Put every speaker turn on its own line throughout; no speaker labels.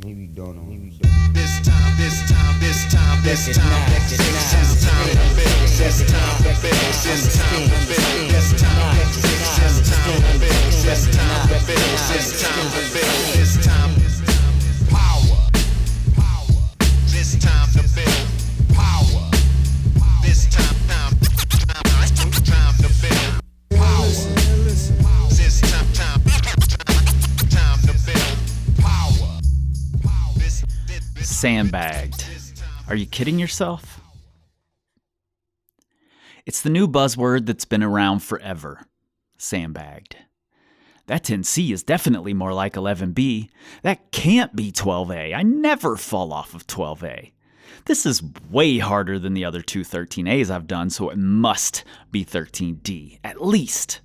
Maybe don't know.
This time, this time, this time, this time, this time to build, this time to build, this time to build, this time to build, this time to build, this time to build, this time to build, this time power, this time to build power, this time to build power, this time to build power.
Sandbagged. Are you kidding yourself? It's the new buzzword that's been around forever. Sandbagged. That 10C is definitely more like 11B. That can't be 12A. I never fall off of 12A. This is way harder than the other two 13As I've done, so it must be 13D, at least.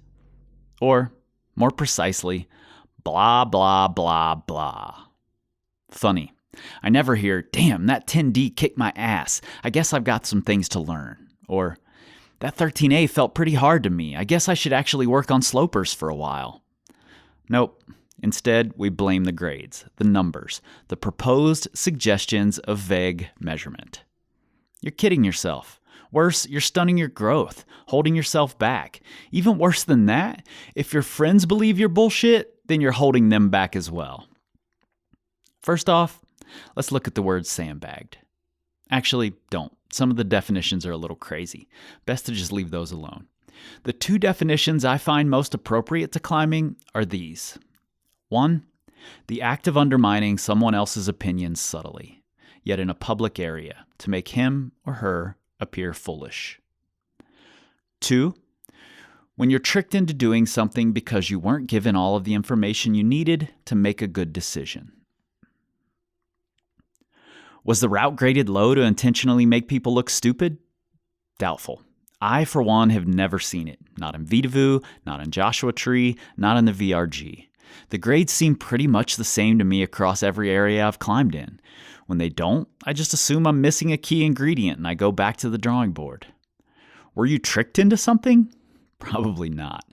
Or, more precisely, blah, blah, blah, blah. Funny. I never hear, damn, that 10D kicked my ass. I guess I've got some things to learn. Or, that 13A felt pretty hard to me. I guess I should actually work on slopers for a while. Nope. Instead, we blame the grades, the numbers, the proposed suggestions of vague measurement. You're kidding yourself. Worse, you're stunning your growth, holding yourself back. Even worse than that, if your friends believe you're bullshit, then you're holding them back as well. First off, let's look at the word sandbagged. Actually, don't. Some of the definitions are a little crazy. Best to just leave those alone. The two definitions I find most appropriate to climbing are these. 1. The act of undermining someone else's opinions subtly, yet in a public area, to make him or her appear foolish. 2. When you're tricked into doing something because you weren't given all of the information you needed to make a good decision. Was the route graded low to intentionally make people look stupid? Doubtful. I, for one, have never seen it. Not in Vitavu, not in Joshua Tree, not in the VRG. The grades seem pretty much the same to me across every area I've climbed in. When they don't, I just assume I'm missing a key ingredient and I go back to the drawing board. Were you tricked into something? Probably not.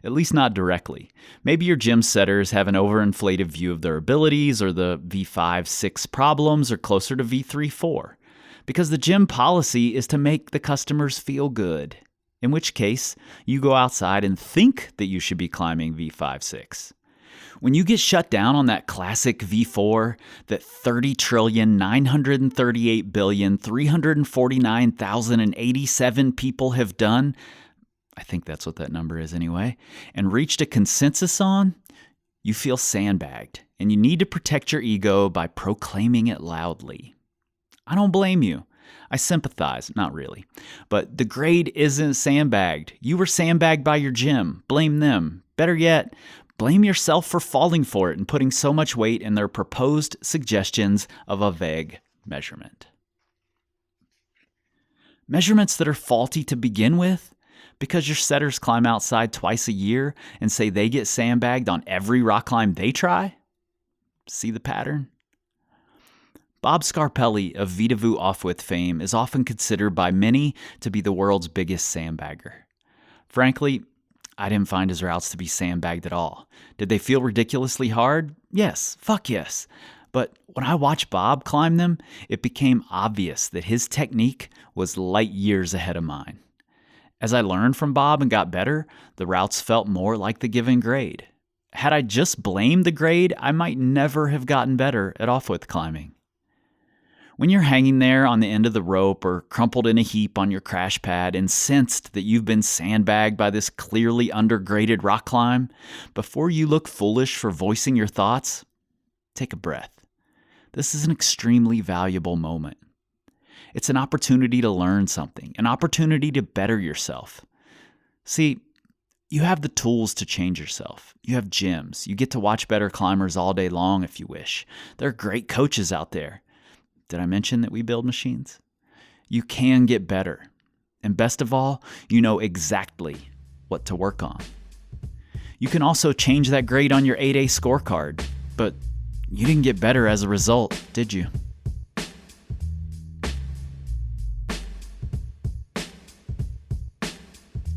At least not directly. Maybe your gym setters have an overinflated view of their abilities, or the V5-6 problems are closer to V3-4. Because the gym policy is to make the customers feel good. In which case, you go outside and think that you should be climbing V5-6. When you get shut down on that classic V4 that 30,938,349,087 people have done, I think that's what that number is anyway, and reached a consensus on, you feel sandbagged, and you need to protect your ego by proclaiming it loudly. I don't blame you. I sympathize, not really. But the grade isn't sandbagged. You were sandbagged by your gym. Blame them. Better yet, blame yourself for falling for it and putting so much weight in their proposed suggestions of a vague measurement. Measurements that are faulty to begin with, because your setters climb outside twice a year and say they get sandbagged on every rock climb they try? See the pattern? Bob Scarpelli of Vitavu Offwidth fame is often considered by many to be the world's biggest sandbagger. Frankly, I didn't find his routes to be sandbagged at all. Did they feel ridiculously hard? Yes, fuck yes. But when I watched Bob climb them, it became obvious that his technique was light years ahead of mine. As I learned from Bob and got better, the routes felt more like the given grade. Had I just blamed the grade, I might never have gotten better at offwidth climbing. When you're hanging there on the end of the rope or crumpled in a heap on your crash pad and sensed that you've been sandbagged by this clearly undergraded rock climb, before you look foolish for voicing your thoughts, take a breath. This is an extremely valuable moment. It's an opportunity to learn something, an opportunity to better yourself. See, you have the tools to change yourself. You have gyms. You get to watch better climbers all day long if you wish. There are great coaches out there. Did I mention that we build machines? You can get better. And best of all, you know exactly what to work on. You can also change that grade on your 8A scorecard, but you didn't get better as a result, did you?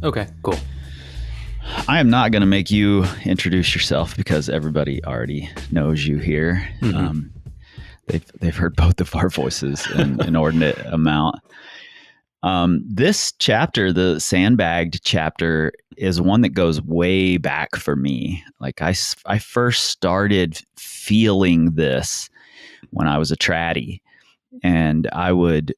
Okay, cool.
I am not going to make you introduce yourself because everybody already knows you here.
Mm-hmm.
They've heard both of our voices in an inordinate amount. This chapter, the Sandbagged chapter, is one that goes way back for me. Like I first started feeling this when I was a traddie, and I would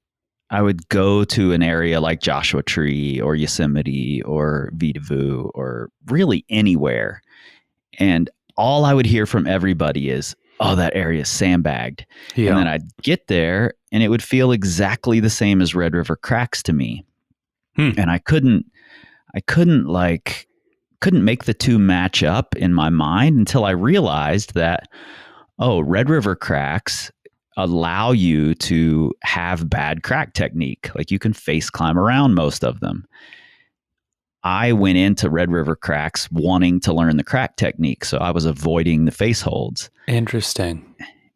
go to an area like Joshua Tree or Yosemite or Vitavu or really anywhere, and all I would hear from everybody is, "Oh, that area is sandbagged."
Yeah.
And then I'd get there and it would feel exactly the same as Red River Cracks to me. And I couldn't make the two match up in my mind until I realized that, oh, Red River Cracks allow you to have bad crack technique. Like you can face climb around most of them. I went into Red River Cracks wanting to learn the crack technique, so I was avoiding the face holds.
Interesting.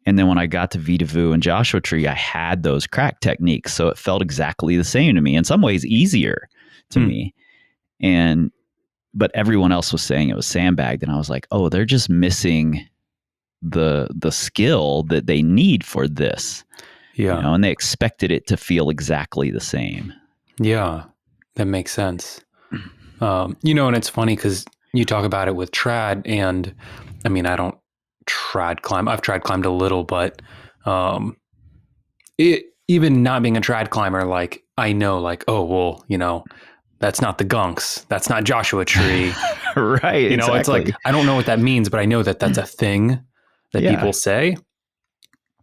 And then when I got to Vitavu and Joshua Tree, I had those crack techniques, so it felt exactly the same to me. In some ways, easier to me. But everyone else was saying it was sandbagged, and I was like, "Oh, they're just missing the skill that they need for this."
Yeah.
You know, and they expected it to feel exactly the same.
Yeah, that makes sense. And it's funny because you talk about it with trad, and I mean, I don't trad climb. I've trad climbed a little, but even not being a trad climber, like I know, like, oh well, that's not the Gunks, that's not Joshua Tree,
Right? Exactly.
It's like I don't know what that means, but I know that that's a thing that people say.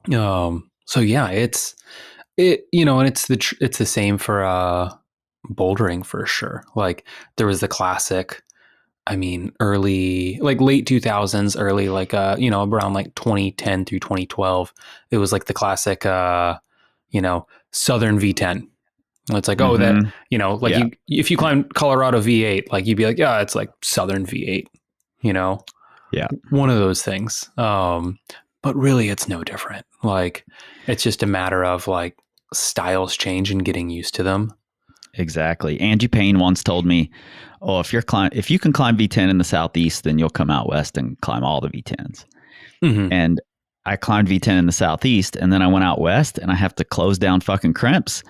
So yeah, and it's the same for bouldering for sure. Like there was the classic, I mean, early, like late 2000s, early, like, around like 2010 through 2012, it was like the classic, Southern V10. It's like, oh, that, if you climb Colorado V8, like you'd be like, yeah, it's like Southern V8,
Yeah.
One of those things. But really it's no different. Like, it's just a matter of like styles change and getting used to them.
Exactly. Angie Payne once told me, "Oh, if you can climb V10 in the Southeast, then you'll come out west and climb all the V10s."
Mm-hmm.
And I climbed V10 in the Southeast, and then I went out west, and I have to close down fucking crimps.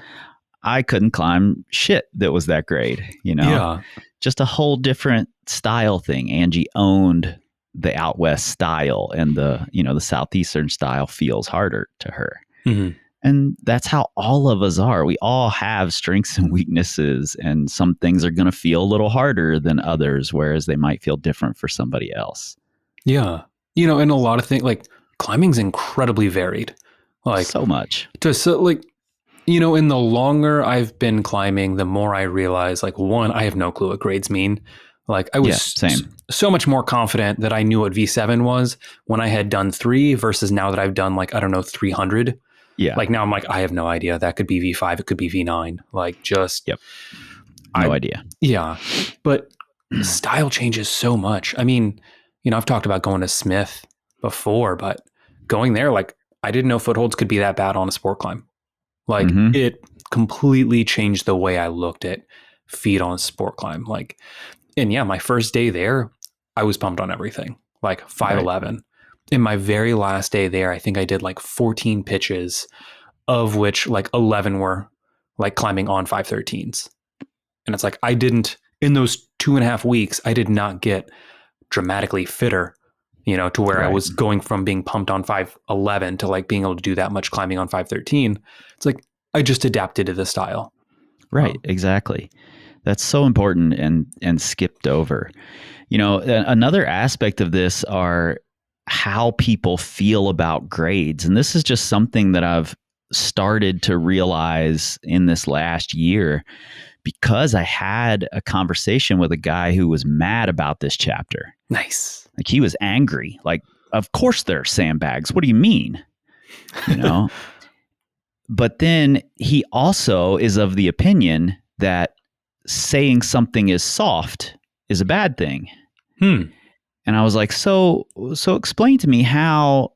I couldn't climb shit that was that grade,
Yeah.
Just a whole different style thing. Angie owned the out west style, and the Southeastern style feels harder to her.
Mm-hmm.
And that's how all of us are. We all have strengths and weaknesses, and some things are going to feel a little harder than others, whereas they might feel different for somebody else.
Yeah. And a lot of things, like climbing's incredibly varied. Like
So much.
And the longer I've been climbing, the more I realize, like, one, I have no clue what grades mean. Like I was
same.
So much more confident that I knew what V7 was when I had done 3 versus now that I've done like, I don't know, 300.
Yeah.
Like now I'm like, I have no idea. That could be V5. It could be V9. Like just.
Yep. No idea.
Yeah. But style changes so much. I mean, I've talked about going to Smith before, but going there, like I didn't know footholds could be that bad on a sport climb. Like it completely changed the way I looked at feet on a sport climb. Like, and yeah, my first day there, I was pumped on everything. Like 5'11". Right. In my very last day there, I think I did like 14 pitches, of which like 11 were like climbing on 513s. And it's like, in those 2.5 weeks, I did not get dramatically fitter, to where I was going from being pumped on 511 to like being able to do that much climbing on 513. It's like, I just adapted to the style.
Right. Exactly. That's so important and skipped over. Another aspect of this are how people feel about grades. And this is just something that I've started to realize in this last year, because I had a conversation with a guy who was mad about this chapter.
Nice.
Like he was angry. Like, of course there are sandbags. What do you mean? But then he also is of the opinion that saying something is soft is a bad thing. And I was like, so explain to me how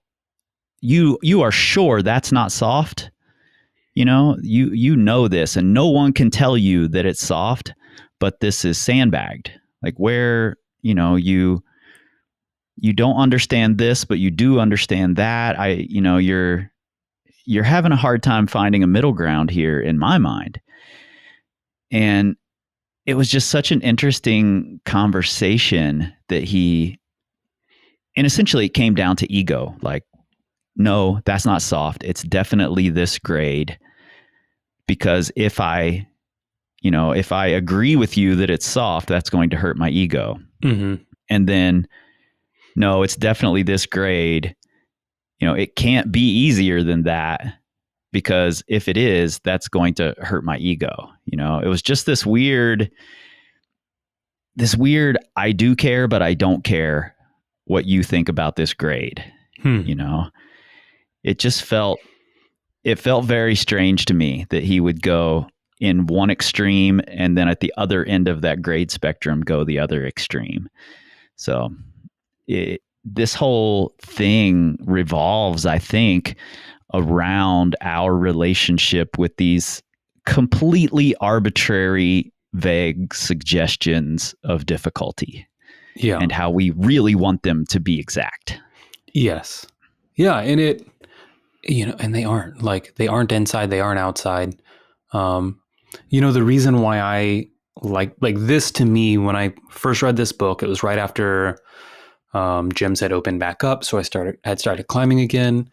you are sure that's not soft. You know this, and no one can tell you that it's soft, but this is sandbagged. Like where, you don't understand this, but you do understand that. You're you're having a hard time finding a middle ground here in my mind. And it was just such an interesting conversation that and essentially it came down to ego. Like, no, that's not soft. It's definitely this grade, because if I agree with you that it's soft, that's going to hurt my ego.
Mm-hmm.
And then, no, it's definitely this grade. It can't be easier than that, because if it is, that's going to hurt my ego. It was just this weird, I do care, but I don't care what you think about this grade. It just felt very strange to me that he would go in one extreme and then at the other end of that grade spectrum go the other extreme. So this whole thing revolves, I think, around our relationship with these completely arbitrary, vague suggestions of difficulty.
Yeah.
And how we really want them to be exact.
Yes. Yeah. And and they aren't inside, they aren't outside. The reason why I like this, to me, when I first read this book, it was right after gyms had opened back up. So I started climbing again.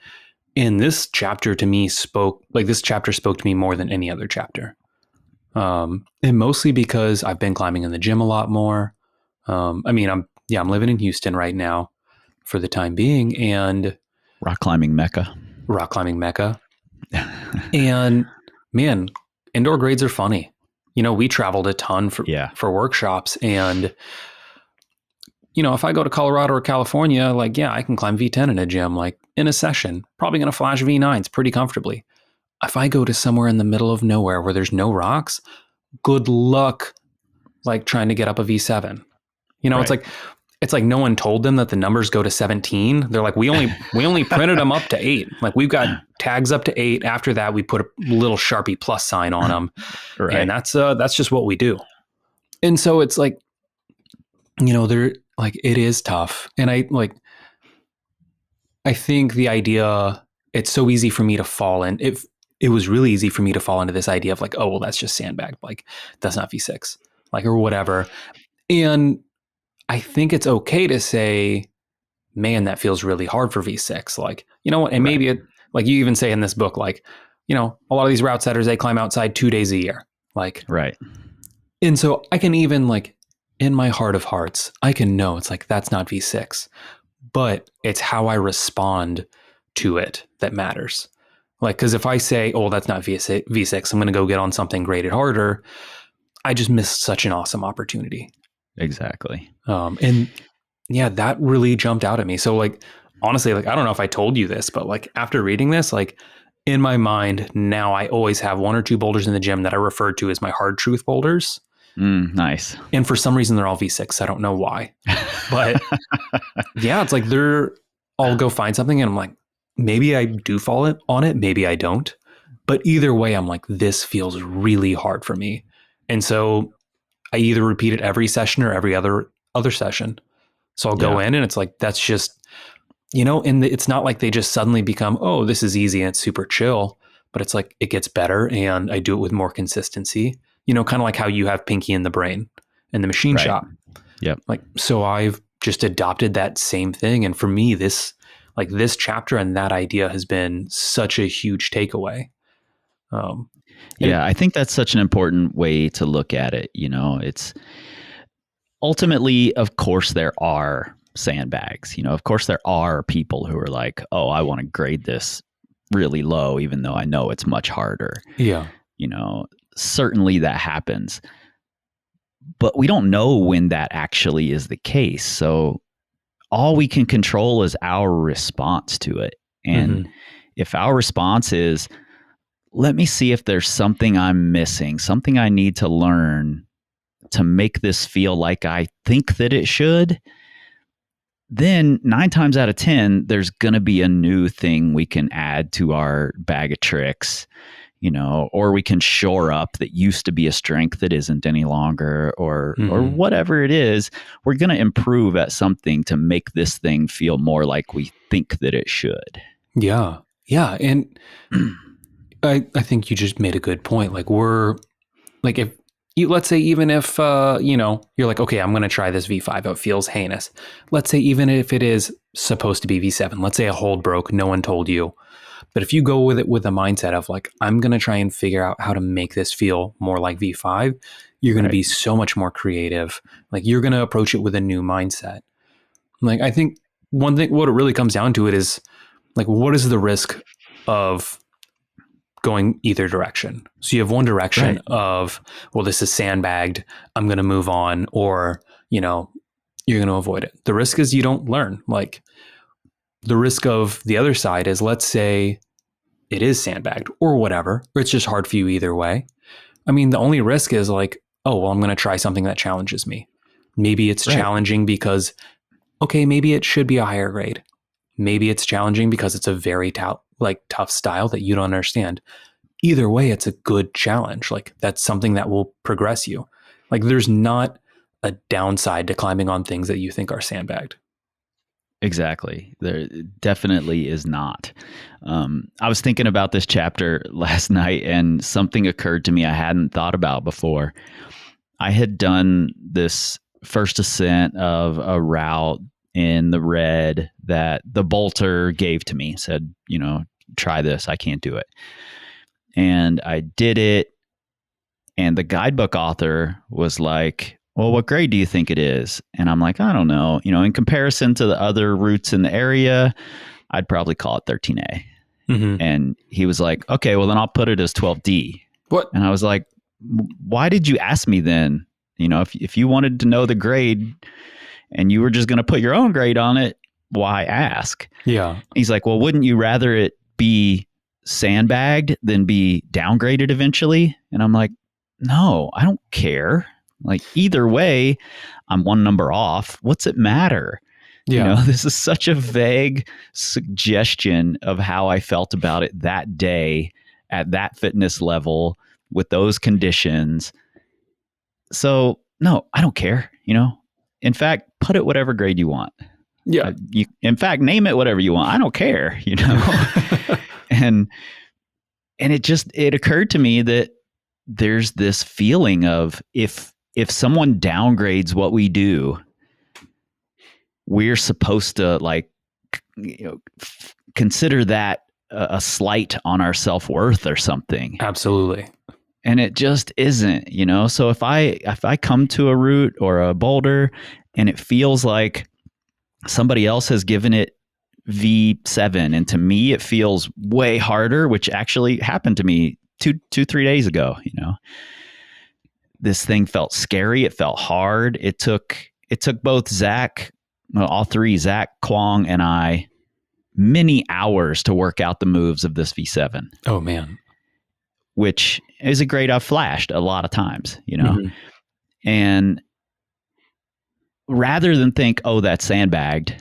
And this chapter to me spoke to me more than any other chapter. And mostly because I've been climbing in the gym a lot more. I'm living in Houston right now for the time being, and
rock climbing Mecca.
And man, indoor grades are funny. We traveled a ton for workshops, and if I go to Colorado or California, I can climb V10 in a gym, in a session, probably going to flash V9s pretty comfortably. If I go to somewhere in the middle of nowhere where there's no rocks, good luck, trying to get up a V7. Right. It's like no one told them that the numbers go to 17. They're like, we only printed them up to 8. We've got tags up to 8. After that, we put a little Sharpie plus sign on them. Right. And that's just what we do. And so it's it is tough. And I think the idea, it's so easy for me to fall in. It was really easy for me to fall into this idea of oh, well, that's just sandbagged. That's not V6, or whatever. And I think it's okay to say, man, that feels really hard for V6. And maybe it, you even say in this book, a lot of these route setters, they climb outside 2 days a year.
Right.
And so I can even in my heart of hearts, I can know it's that's not V6, but it's how I respond to it that matters. Cause if I say, oh, that's not V6, I'm going to go get on something graded harder, I just missed such an awesome opportunity.
Exactly.
And yeah, that really jumped out at me. So honestly, I don't know if I told you this, but after reading this, in my mind now, I always have 1 or 2 boulders in the gym that I refer to as my hard truth boulders.
Nice.
And for some reason they're all V6. I don't know why, but yeah, it's I'll go find something and I'm maybe I do fall on it. Maybe I don't, but either way, I'm this feels really hard for me. And so I either repeat it every session or every other session. So I'll go in and it's that's just, and it's not they just suddenly become, oh, this is easy and it's super chill, but it's it gets better and I do it with more consistency, kind of like how you have Pinky in the brain in the machine shop.
Yep.
So I've just adopted that same thing. And for me, this chapter and that idea has been such a huge takeaway.
I think that's such an important way to look at it. It's ultimately, of course, there are sandbags. Of course, there are people who are oh, I want to grade this really low, even though I know it's much harder.
Yeah.
Certainly that happens. But we don't know when that actually is the case. So all we can control is our response to it. And if our response is, let me see if there's something I'm missing, something I need to learn to make this feel like I think that it should, then 9 times out of 10, there's going to be a new thing we can add to our bag of tricks, or we can shore up that used to be a strength that isn't any longer, or whatever it is. We're going to improve at something to make this thing feel more like we think that it should.
Yeah. Yeah. And I think you just made a good point. Like we're like, if you, let's say, even if, you're like, okay, I'm going to try this V5. It feels heinous. Let's say, even if it is supposed to be V7, let's say a hold broke, no one told you. But if you go with it with a mindset of like, I'm going to try and figure out how to make this feel more like V5, you're going to be so much more creative. Like you're going to approach it with a new mindset. Like, I think one thing, what it really comes down to it is like, what is the risk of going either direction? So you have one direction of, well, this is sandbagged, I'm going to move on, or, you're going to avoid it. The risk is you don't learn. Like the risk of the other side is, let's say it is sandbagged or whatever, or it's just hard for you either way. I mean, the only risk is like, oh, well, I'm going to try something that challenges me. Maybe it's challenging because, okay, maybe it should be a higher grade. Maybe it's challenging because it's a very tough style that you don't understand. Either way, it's a good challenge. Like that's something that will progress you. Like there's not a downside to climbing on things that you think are sandbagged.
Exactly. There definitely is not. I was thinking about this chapter last night and something occurred to me I hadn't thought about before. I had done this first ascent of a route in the red that the bolter gave to me, said, try this. I can't do it. And I did it. And the guidebook author was like, well, what grade do you think it is? And I'm like, I don't know. In comparison to the other routes in the area, I'd probably call it 13A. Mm-hmm. And he was like, okay, well, then I'll put it as 12D.
What?
And I was like, why did you ask me then? If you wanted to know the grade and you were just going to put your own grade on it, why ask?
Yeah.
He's like, well, wouldn't you rather it be sandbagged than be downgraded eventually? And I'm like, no, I don't care. Like either way, I'm one number off. What's it matter?
Yeah.
This is such a vague suggestion of how I felt about it that day at that fitness level with those conditions. So no, I don't care. In fact, put it whatever grade you want.
Yeah.
In fact, name it whatever you want. I don't care. And it occurred to me that there's this feeling of if someone downgrades what we do, we're supposed to consider that a slight on our self-worth or something.
Absolutely.
And it just isn't, So if I come to a route or a boulder and it feels like somebody else has given it V7 and to me it feels way harder, which actually happened to me 3 days ago, this thing felt scary. It felt hard. It took both all three, Zach, Kwong, and I, many hours to work out the moves of this V7.
Oh man.
Which is a grade I've flashed a lot of times, Mm-hmm. And rather than think, oh, that's sandbagged,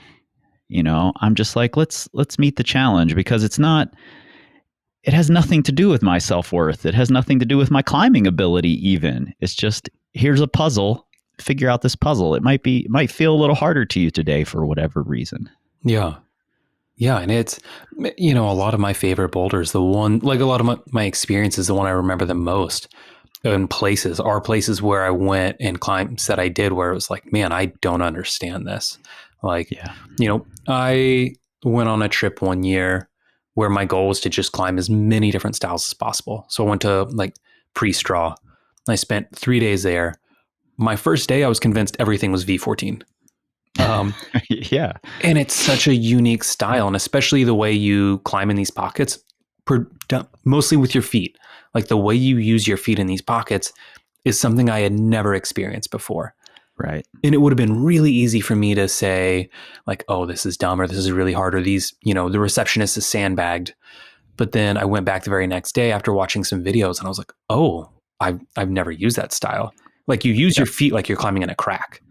I'm just like, let's meet the challenge, because it has nothing to do with my self-worth. It has nothing to do with my climbing ability even. It's just, here's a puzzle, figure out this puzzle. It might feel a little harder to you today for whatever reason.
Yeah. Yeah. And it's, a lot of my favorite boulders, the one, like a lot of my experiences, the one I remember the most in places are places where I went and climbs that I did where it was like, man, I don't understand this. Like, I went on a trip one year where my goal was to just climb as many different styles as possible. So I went to pre-straw. I spent 3 days there. My first day, I was convinced everything was V14.
Yeah.
And it's such a unique style, and especially the way you climb in these pockets, mostly with your feet. Like the way you use your feet in these pockets is something I had never experienced before.
Right.
And it would have been really easy for me to say like, oh, this is dumb, or this is really hard, or these, the receptionist is sandbagged. But then I went back the very next day after watching some videos and I was like, oh, I've never used that style. Like you use your feet like you're climbing in a crack.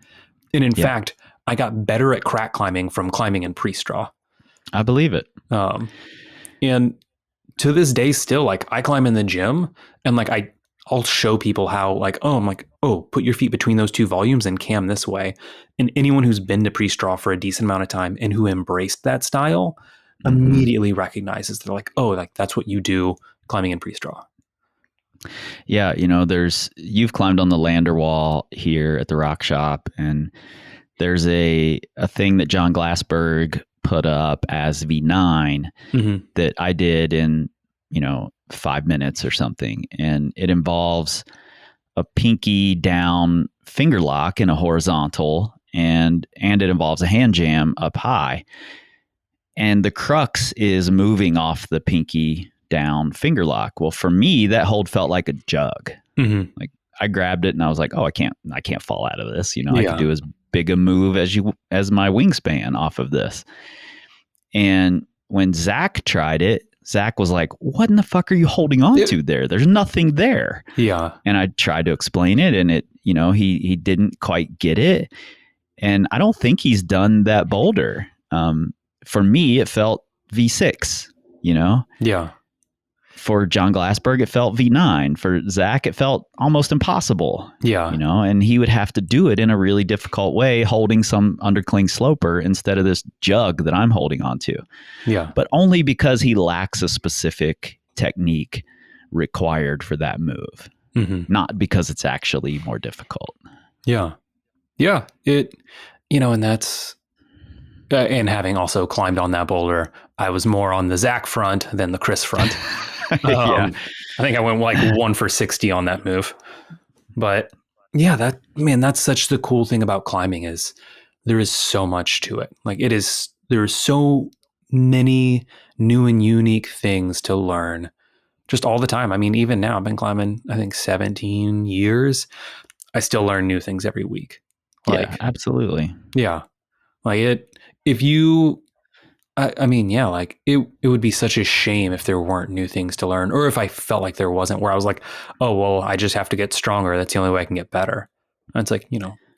And in fact, I got better at crack climbing from climbing in pre-straw.
I believe it.
And to this day still, I climb in the gym and I'll show people how put your feet between those two volumes and cam this way. And anyone who's been to pre-straw for a decent amount of time and who embraced that style, immediately recognizes. They're like, oh, like that's what you do climbing in pre-straw.
Yeah, you've climbed on the lander wall here at the Rock Shop, and there's a thing that John Glassberg put up as V9 that I did in 5 minutes or something, and it involves a pinky down finger lock in a horizontal, and it involves a hand jam up high, and the crux is moving off the pinky down finger lock. Well, for me, that hold felt like a jug. Like I grabbed it and I was like, oh, I can't fall out of this. I could do as big a move as my wingspan off of this. And when Zach tried it, Zach was like, what in the fuck are you holding on to there? There's nothing there.
Yeah.
And I tried to explain it, and it, he didn't quite get it. And I don't think he's done that boulder. For me, it felt V6,
Yeah.
For John Glassberg, it felt V9. For Zach, it felt almost impossible.
Yeah.
And he would have to do it in a really difficult way, holding some undercling sloper instead of this jug that I'm holding onto.
Yeah.
But only because he lacks a specific technique required for that move, not because it's actually more difficult.
Yeah. Yeah. And that's, and having also climbed on that boulder, I was more on the Zach front than the Chris front. I think I went like 1 for 60 on that move. But yeah, that's such the cool thing about climbing is there is so much to it. Like there's so many new and unique things to learn just all the time. I mean, even now I've been climbing, I think 17 years. I still learn new things every week.
Yeah, absolutely.
Yeah. Like if you, I mean, yeah, like it would be such a shame if there weren't new things to learn, or if I felt like there wasn't, where I was like, oh, well, I just have to get stronger. That's the only way I can get better. And it's like,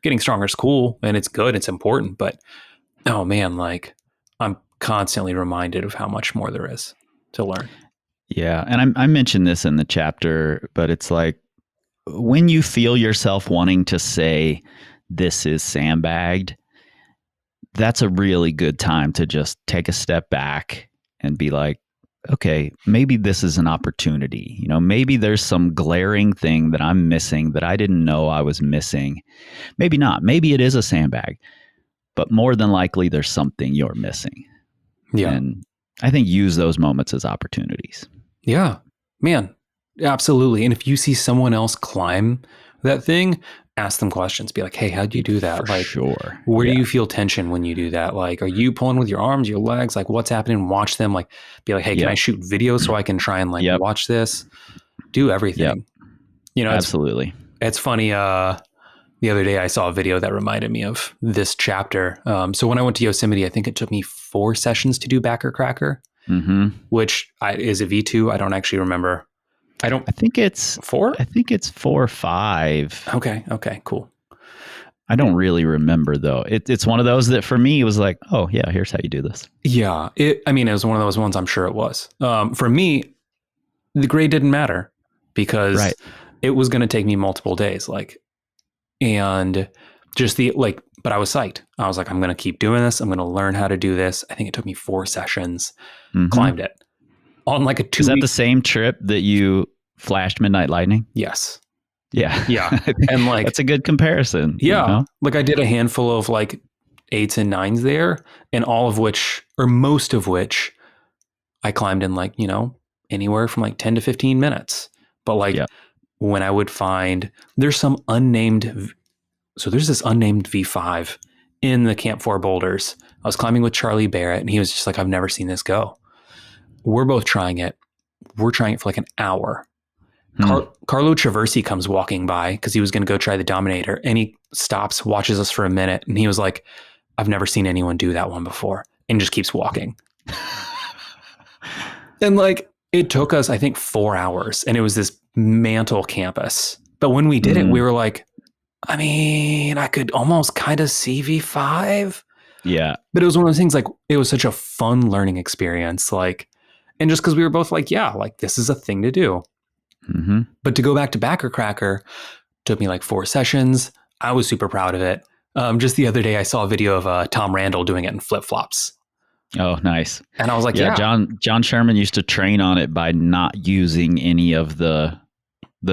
getting stronger is cool and it's good. It's important. But oh man, like I'm constantly reminded of how much more there is to learn.
Yeah. And I mentioned this in the chapter, but it's like when you feel yourself wanting to say, this is sandbagged, that's a really good time to just take a step back and be like, okay, maybe this is an opportunity. Maybe there's some glaring thing that I'm missing that I didn't know I was missing. Maybe not. Maybe it is a sandbag, but more than likely there's something you're missing.
Yeah.
And I think use those moments as opportunities.
Yeah, man, absolutely. And if you see someone else climb that thing, ask them questions. Be like, hey, how'd you do that?
For sure.
Where do you feel tension when you do that? Like, are you pulling with your arms, your legs? Like, what's happening? Watch them. Like, be like, hey, can I shoot video so I can try and watch this? Do everything.
Absolutely.
It's funny. The other day I saw a video that reminded me of this chapter. So when I went to Yosemite, I think it took me 4 sessions to do backer cracker, which is a V2. I don't actually remember. I
think it's
4.
I think it's 4 or 5.
Okay, cool.
I don't really remember though. It's one of those that for me was like, oh yeah, here's how you do this. Yeah,
it was one of those ones. I'm sure it was. For me, the grade didn't matter because it was going to take me multiple days. And just but I was psyched. I was like, I'm going to keep doing this. I'm going to learn how to do this. I think it took me 4 sessions, climbed it on like a 2
Is that the same trip that you flashed Midnight Lightning?
Yes.
Yeah.
And
that's a good comparison.
Yeah. Like I did a handful of 8s and 9s there, and most of which I climbed in anywhere from 10 to 15 minutes. But when I would find there's this unnamed V5 in the Camp 4 boulders. I was climbing with Charlie Barrett and he was just like, I've never seen this go. We're both trying it. We're trying it for an hour. Carlo Traversi comes walking by because he was going to go try the Dominator, and he stops, watches us for a minute, and he was like, I've never seen anyone do that one before, and just keeps walking. And it took us, I think, 4 hours, and it was this mantle campus. But when we did it, we were like, I mean, I could almost kind of see V5.
Yeah.
But it was one of those things, it was such a fun learning experience. And just because we were both this is a thing to do. But to go back to backer cracker took me 4 sessions. I was super proud of it. Just the other day, I saw a video of Tom Randall doing it in flip-flops.
Oh, nice.
And I was like,
Yeah,
yeah.
John Sherman used to train on it by not using any of the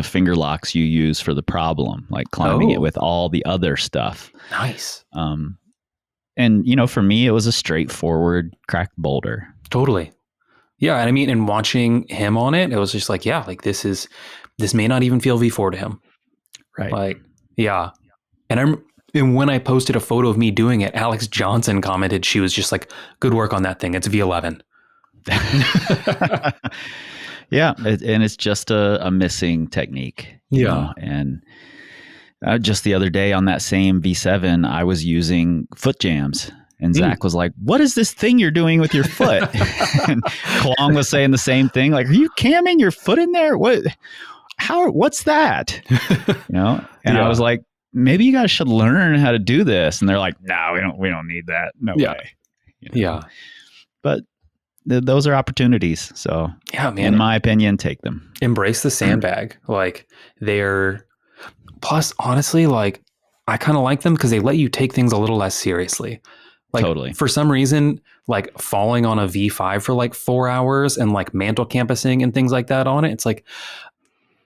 finger locks you use for the problem, like climbing it with all the other stuff.
Nice.
And for me, it was a straightforward cracked boulder.
Totally. Yeah. And I mean, and watching him on it, it was just like, yeah, like this may not even feel V4 to him.
Right.
Like, yeah. And when I posted a photo of me doing it, Alex Johnson commented, she was just like, good work on that thing. It's V11.
Yeah. And it's just a missing technique.
Yeah.
And just the other day on that same V7, I was using foot jams. And Zach was like, what is this thing you're doing with your foot? And Kwong was saying the same thing. Like, are you camming your foot in there? What's that? And I was like, maybe you guys should learn how to do this. And they're like, no, we don't need that. No way.
Yeah.
But those are opportunities. So
yeah, man,
in my opinion, take them.
Embrace the sandbag. Like plus honestly, like I kind of like them because they let you take things a little less seriously. Like
totally.
For some reason, like falling on a V5 for like 4 hours and like mantle campusing and things like that on it. It's like,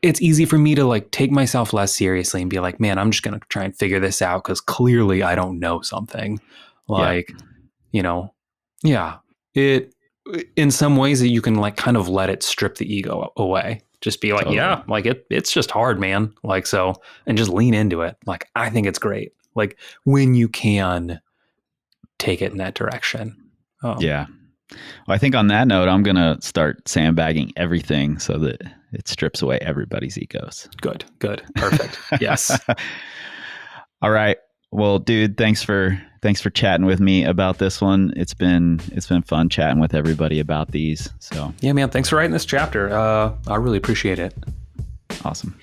it's easy for me to like take myself less seriously and be like, man, I'm just going to try and figure this out because clearly I don't know something. Like, it in some ways that you can like kind of let it strip the ego away. Just be like, yeah, like it's just hard, man. Like, so, and just lean into it. Like, I think it's great. Like when you can take it in that direction.
Yeah. Well, I think on that note, I'm going to start sandbagging everything so that it strips away everybody's egos.
Good. Perfect. Yes.
All right. Well, dude, thanks for chatting with me about this one. It's been fun chatting with everybody about these. So
yeah, man, thanks for writing this chapter. I really appreciate it.
Awesome.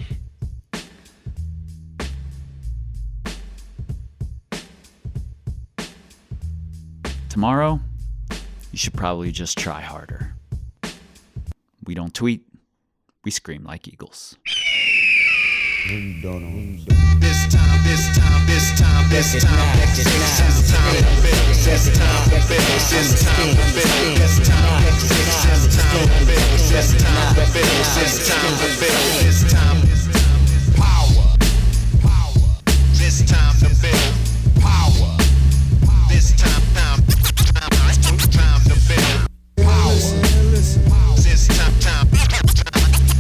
Tomorrow, you should probably just try harder. We don't tweet, we scream like eagles.
This time, the bill. Power. This time, the bill. Power. This time, the bill. Power. This time, the bill. Power. This time, the bill. Power. This time, the bill. Power. This time,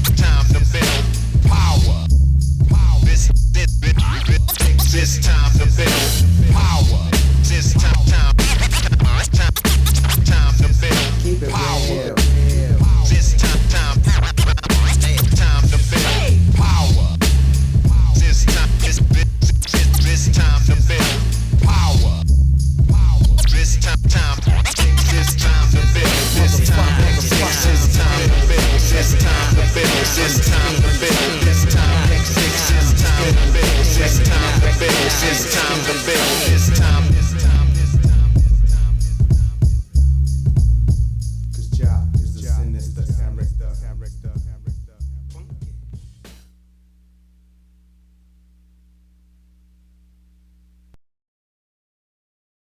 the bill. Power. This time, the bill. This time, the bill.